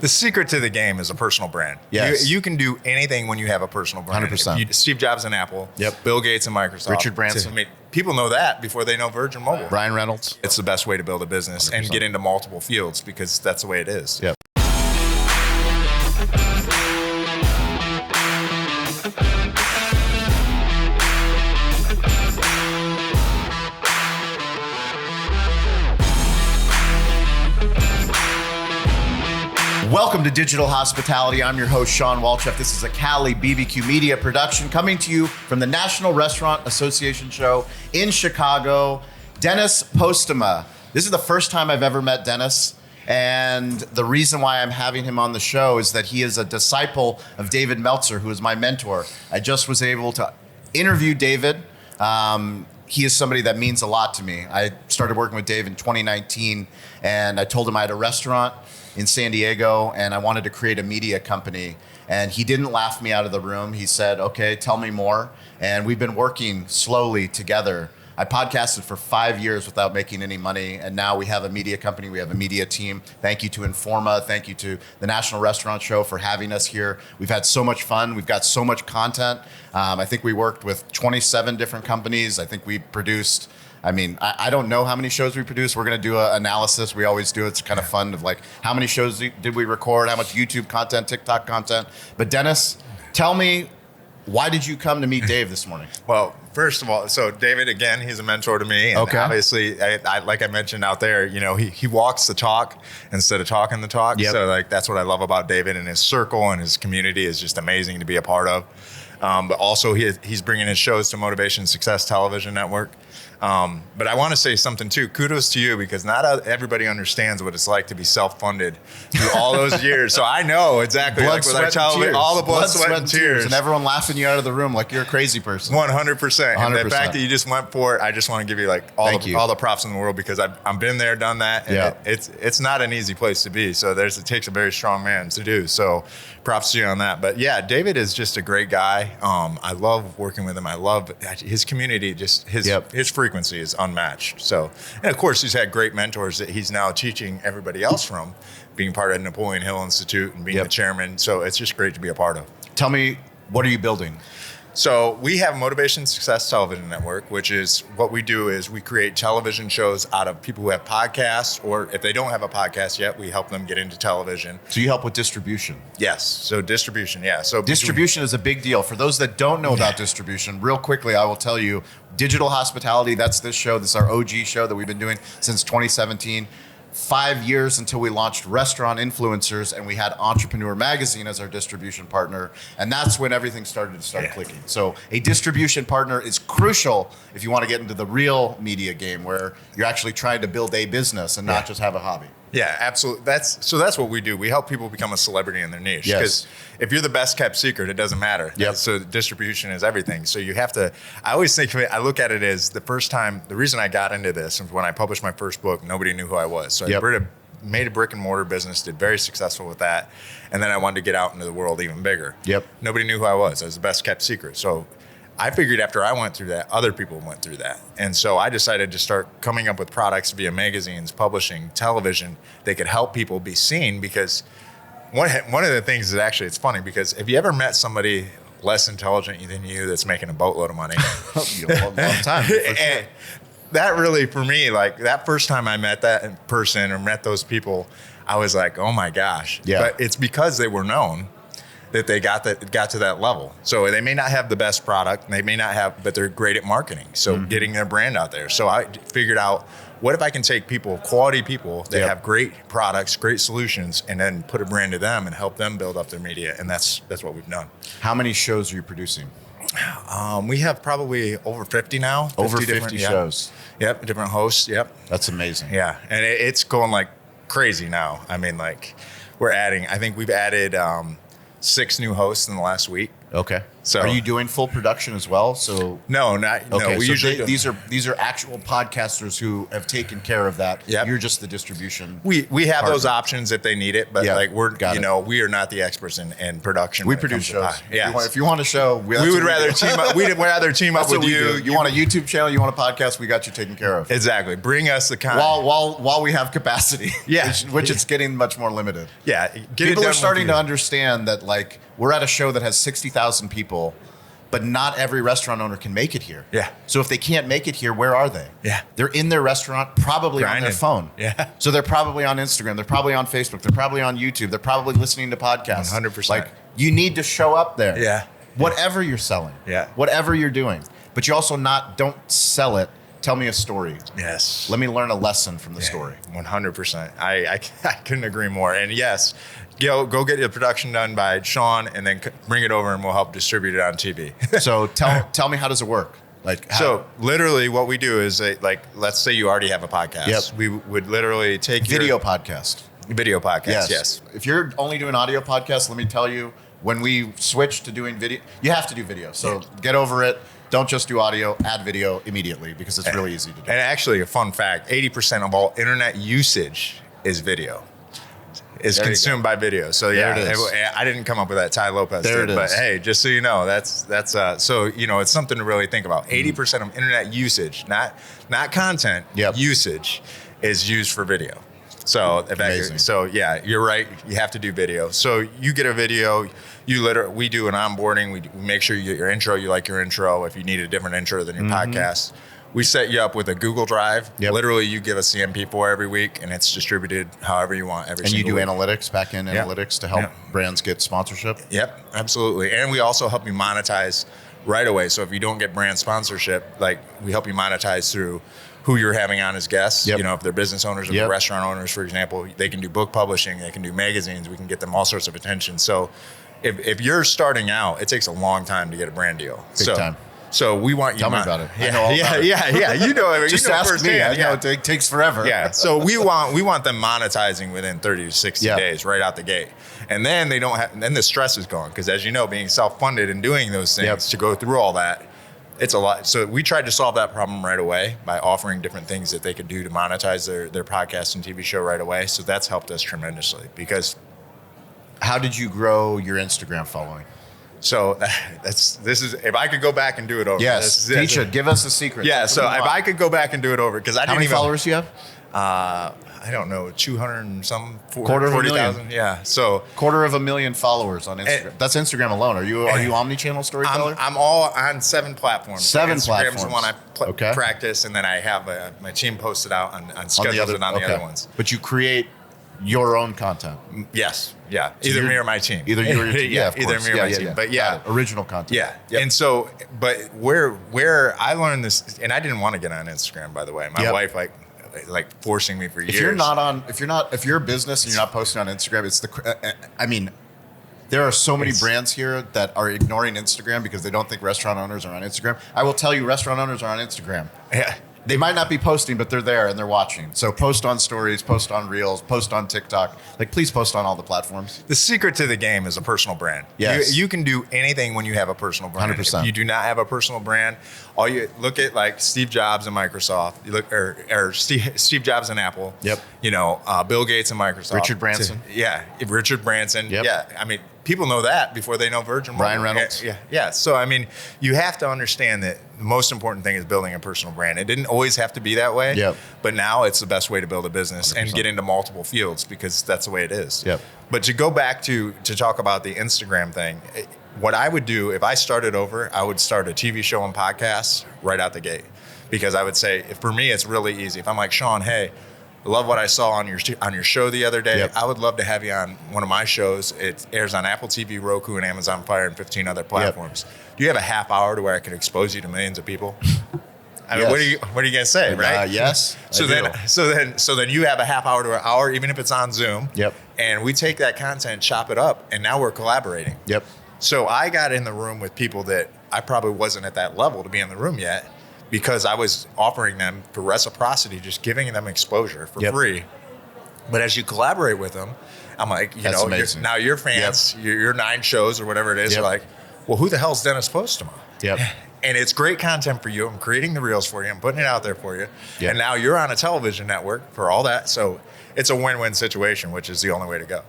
The secret to the game is a personal brand. Yes. You can do anything when you have a personal brand. 100%. Steve Jobs and Apple. Yep. Bill Gates and Microsoft. Richard Branson. People know that before they know Virgin Mobile. Ryan Reynolds. It's the best way to build a business 100%. and get into multiple fields because that's the way it is. Yep. Welcome to Digital Hospitality. I'm your host, Sean Walchef. This is a Cali BBQ Media production coming to you from the National Restaurant Association show in Chicago. Dennis Postema. This is the first time I've ever met Dennis. And the reason why I'm having him on the show is that he is a disciple of David Meltzer, who is my mentor. I just was able to interview David. He is somebody that means a lot to me. I started working with Dave in 2019, and I told him I had a restaurant in San Diego, and I wanted to create a media company. And he didn't laugh me out of the room. He said, okay, tell me more. And we've been working slowly together. I podcasted for 5 years without making any money, and now we have a media company, we have a media team. Thank you to Informa, thank you to the National Restaurant Show for having us here. We've had so much fun, we've got so much content. I think we worked with 27 different companies. I think we produced, I don't know how many shows we produced. We're gonna do an analysis, we always do. It's kind of fun of like, how many shows did we record, how much YouTube content, TikTok content. But Dennis, tell me, why did you come to meet Dave this morning? Well, first of all, so David, again, he's a mentor to me. And okay. Obviously, I like I mentioned out there, he walks the talk instead of talking the talk. Yep. So that's what I love about David, and his circle and his community is just amazing to be a part of. But also he's bringing his shows to Motivation Success Television Network. But I want to say something too. Kudos to you, because not everybody understands what it's like to be self-funded through all those years. So I know exactly blood, like with sweat, our child, and tears. all the blood, sweat, and tears. And everyone laughing you out of the room like you're a crazy person. 100%. And the 100%. fact that you just went for it, I just want to give you like all the props in the world, because I've been there, done that. And it's not an easy place to be. So it takes a very strong man to do. So props to you on that. But yeah, David is just a great guy. I love working with him. I love his community. Just his frequency is unmatched. So, and of course, he's had great mentors that he's now teaching everybody else from, being part of Napoleon Hill Institute and being the chairman. So it's just great to be a part of. Tell me, what are you building? So we have Motivation Success Television Network, which is what we do is we create television shows out of people who have podcasts, or if they don't have a podcast yet, we help them get into television. So you help with distribution? Yes. So distribution, yeah. So distribution is a big deal. For those that don't know about distribution, real quickly, I will tell you, Digital Hospitality, that's this show. This is our OG show that we've been doing since 2017. 5 years until we launched Restaurant Influencers, and we had Entrepreneur Magazine as our distribution partner. And that's when everything started to clicking. So a distribution partner is crucial if you want to get into the real media game, where you're actually trying to build a business and not just have a hobby. Yeah, absolutely. That's what we do. We help people become a celebrity in their niche. Because if you're the best kept secret, it doesn't matter. Yep. So distribution is everything. So you have to, I always think of it, I look at it as the reason I got into this was when I published my first book, nobody knew who I was. So I made a brick and mortar business, did very successful with that. And then I wanted to get out into the world even bigger. Nobody knew who I was. I was the best kept secret. So I figured after I went through that, other people went through that. And so I decided to start coming up with products via magazines, publishing, television that could help people be seen. Because one of the things that actually, it's funny, because have you ever met somebody less intelligent than you that's making a boatload of money? Long time. And that really, for me, like that first time I met that person or met those people, I was like, oh my gosh. But it's because they were known that they got to that level. So they may not have the best product, but they're great at marketing. So getting their brand out there. So I figured out, what if I can take quality people that have great products, great solutions, and then put a brand to them and help them build up their media. And that's what we've done. How many shows are you producing? We have probably over 50 now. Over 50 shows. Yep, different hosts. Yep. That's amazing. Yeah, and it's going like crazy now. I mean, like we've added 6 new hosts in the last week. Okay. So are you doing full production as well? So no, not okay. no. We So usually these are actual podcasters who have taken care of that. Yep. You're just the distribution. We have partner. those options if they need it, but Yeah, like got it. we are not the experts in production. We when it produce comes to shows. pod- Yeah, If you want a show, we would rather team up. We'd rather team up That's with what we you. do. You want a YouTube channel? You want a podcast? We got you taken care of. Exactly. Bring us the content. While we have capacity, Yeah. which it's getting much more limited. Yeah, People are starting to understand that like we're at a show that has 60,000 people, but not every restaurant owner can make it here. Yeah. So if they can't make it here, where are they? Yeah. They're in their restaurant, probably on their Grinding. phone. Yeah. So they're probably on Instagram. They're probably on Facebook. They're probably on YouTube. They're probably listening to podcasts. 100%. Like you need to show up there. Yeah. Whatever you're selling. Yeah. Whatever you're doing. But you also don't sell it. Tell me a story. Yes. Let me learn a lesson from the story. 100%. I couldn't agree more. And yes, go get the production done by Sean, and then bring it over, and we'll help distribute it on TV. So tell me, how does it work? Like So literally, what we do is like, let's say you already have a podcast. Yep. We would literally take video your podcast. video podcast. Yes. If you're only doing audio podcasts, let me tell you, when we switch to doing video, you have to do video. So get over it. Don't just do audio, add video immediately because it's really easy to do. And actually, a fun fact: 80% of all internet usage is video. Is There you consumed by video. So yeah, There it is. I didn't come up with that. Ty Lopez There did. it But is. hey, just so you know, that's so it's something to really think about. 80% of internet usage, not content, Yep. usage, is used for video. So Amazing. so yeah, you're right. You have to do video. So you get a video. We do an onboarding. We make sure you get your intro. You like your intro. If you need a different intro than your podcast, we set you up with a Google Drive. Yep. Literally, you give us the MP4 every week, and it's distributed however you want every And you single do week. analytics, back-end analytics to help brands get sponsorship? Yep, absolutely. And we also help you monetize right away. So if you don't get brand sponsorship, like we help you monetize through who you're having on as guests. Yep. If they're business owners or Yep. restaurant owners, for example, they can do book publishing, they can do magazines, we can get them all sorts of attention. So if you're starting out, it takes a long time to get a brand deal. Big time. So we want you Tell me about it. I Yeah, know all about it. yeah. You know, Just you know ask me. firsthand. I know it takes forever. Yeah. So we want them monetizing within 30 to 60 Yeah. days right out the gate. And then they don't have, then the stress is gone. Because as you know, being self-funded and doing those things Yep. to go through all that, it's a lot. So we tried to solve that problem right away by offering different things that they could do to monetize their podcast and TV show right away. So that's helped us tremendously because How did you grow your Instagram following? so this is, if I could go back and do it over. Yes. this- Teacher, give us a secret. Yeah. That's So what we if want. I could go back and do it over, because I How didn't many even, followers do you have? I don't know, 200 and some, Quarter of a 40,000. Yeah. So 250,000 followers on Instagram. That's Instagram alone. Are you omni-channel storyteller? I'm all on 7 platforms. Seven Instagram's platforms. the one I Okay. practice, and then I have my team posted out on schedules and on the other ones. But you create your own content. Yes, yeah. So Either you're- me or my team. Either you or your team. Yeah, of either course. me or Yeah, my yeah, team. yeah. But yeah, Got it. Original content. yeah. Yep. And so, but where I learned this, and I didn't want to get on Instagram, by the way. My Yep. wife like forcing me for years. If you're a business and you're not posting on Instagram, it's there are so many brands here that are ignoring Instagram because they don't think restaurant owners are on Instagram. I will tell you, restaurant owners are on Instagram. Yeah. They might not be posting, but they're there and they're watching. So post on stories, post on reels, post on TikTok. Like, please post on all the platforms. The secret to the game is a personal brand. Yes. You can do anything when you have a personal brand. 100%. If you do not have a personal brand, all you look at like Steve Jobs and Microsoft. You look or Steve Jobs and Apple. Yep. Bill Gates and Microsoft. Richard Branson. Yeah. Richard Branson. Yep. Yeah. I mean, people know that before they know Virgin. Ryan Mobile. Reynolds. Yeah. So I mean, you have to understand that the most important thing is building a personal brand. It didn't always have to be that way. Yep. But now it's the best way to build a business 100%. and get into multiple fields because that's the way it is. Yep. But to go back to talk about the Instagram thing, what I would do if I started over, I would start a TV show and podcast right out the gate, because I would say, for me, it's really easy. If I'm like, Sean, hey, I love what I saw on your show the other day. Yep. I would love to have you on one of my shows. It airs on Apple TV, Roku, and Amazon Fire, and 15 other platforms. Do you have a half hour to where I could expose you to millions of people? I mean, Yes. what are you gonna say, right? Yes. So I then you have a half hour to an hour, even if it's on Zoom. Yep. And we take that content, chop it up, and now we're collaborating. Yep. So I got in the room with people that I probably wasn't at that level to be in the room yet, because I was offering them for reciprocity, just giving them exposure for Yep. free. But as you collaborate with them, I'm like, That's amazing. now your fans, your 9 shows or whatever it is, Yep. are like, well, who the hell's Dennis Postema? Yep. And it's great content for you. I'm creating the reels for you. I'm putting it out there for you. Yep. And now you're on a television network for all that. So it's a win-win situation, which is the only way to go.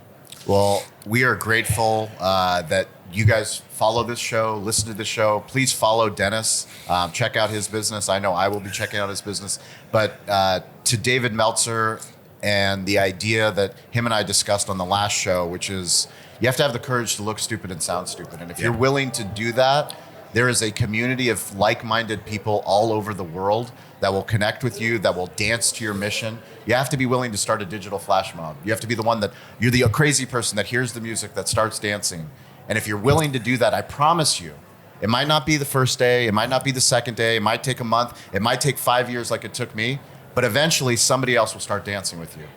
Well, we are grateful that you guys follow this show, listen to the show. Please follow Dennis. Check out his business. I know I will be checking out his business. But to David Meltzer and the idea that him and I discussed on the last show, which is you have to have the courage to look stupid and sound stupid. And if you're willing to do that, there is a community of like-minded people all over the world that will connect with you, that will dance to your mission. You have to be willing to start a digital flash mob. You have to be the one that, you're the crazy person that hears the music, that starts dancing. And if you're willing to do that, I promise you, it might not be the first day, it might not be the second day, it might take a month, it might take 5 years like it took me, but eventually somebody else will start dancing with you.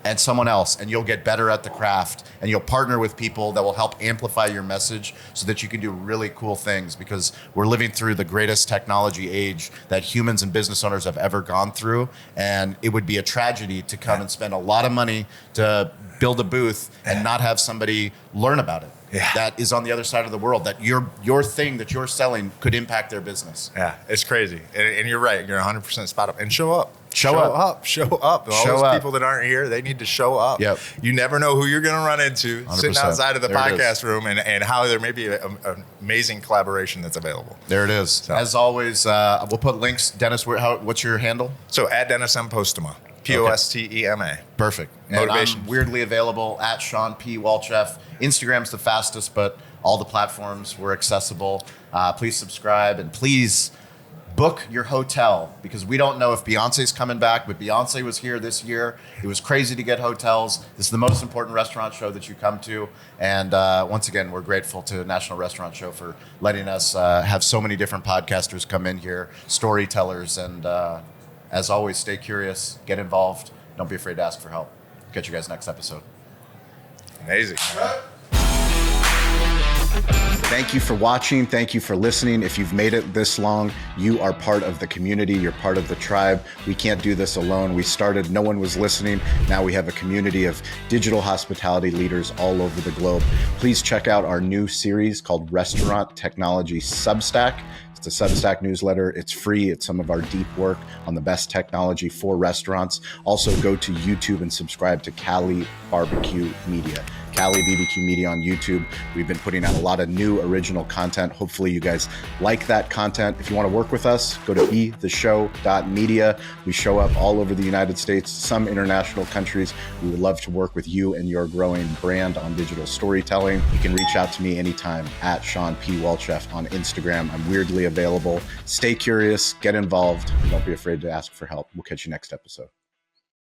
And someone else, and you'll get better at the craft, and you'll partner with people that will help amplify your message so that you can do really cool things, because we're living through the greatest technology age that humans and business owners have ever gone through. And it would be a tragedy to come and spend a lot of money to build a booth and not have somebody learn about it. That is on the other side of the world, that your thing that you're selling could impact their business. Yeah, it's crazy. And you're right. You're 100% spot up. And show up. Show up. All those people that aren't here, they need to show up. Yep. You never know who you're going to run into 100%. sitting outside of the podcast room, and how there may be an amazing collaboration that's available. There it is. So. As always, we'll put links. Dennis, what's your handle? So at Dennis M. Postema. Postema. Perfect. Motivation. And I'm weirdly available at Sean P. Walchef. Instagram's the fastest, but all the platforms were accessible. Please subscribe, and please book your hotel, because we don't know if Beyonce's coming back, but Beyonce was here this year. It was crazy to get hotels. This is the most important restaurant show that you come to. And once again, we're grateful to National Restaurant Show for letting us have so many different podcasters come in here, storytellers, and as always, stay curious, get involved. Don't be afraid to ask for help. Catch you guys next episode. Amazing. Thank you for watching. Thank you for listening. If you've made it this long, you are part of the community. You're part of the tribe. We can't do this alone. We started, no one was listening. Now we have a community of digital hospitality leaders all over the globe. Please check out our new series called Restaurant Technology Substack. It's a Substack newsletter. It's free. It's some of our deep work on the best technology for restaurants. Also, go to YouTube and subscribe to Cali Barbecue Media. Cali BBQ Media on YouTube. We've been putting out a lot of new original content. Hopefully you guys like that content. If you want to work with us, go to betheshow.media. We show up all over the United States, some international countries. We would love to work with you and your growing brand on digital storytelling. You can reach out to me anytime at Sean P. Walchef on Instagram. I'm weirdly available. Stay curious, get involved. Don't be afraid to ask for help. We'll catch you next episode.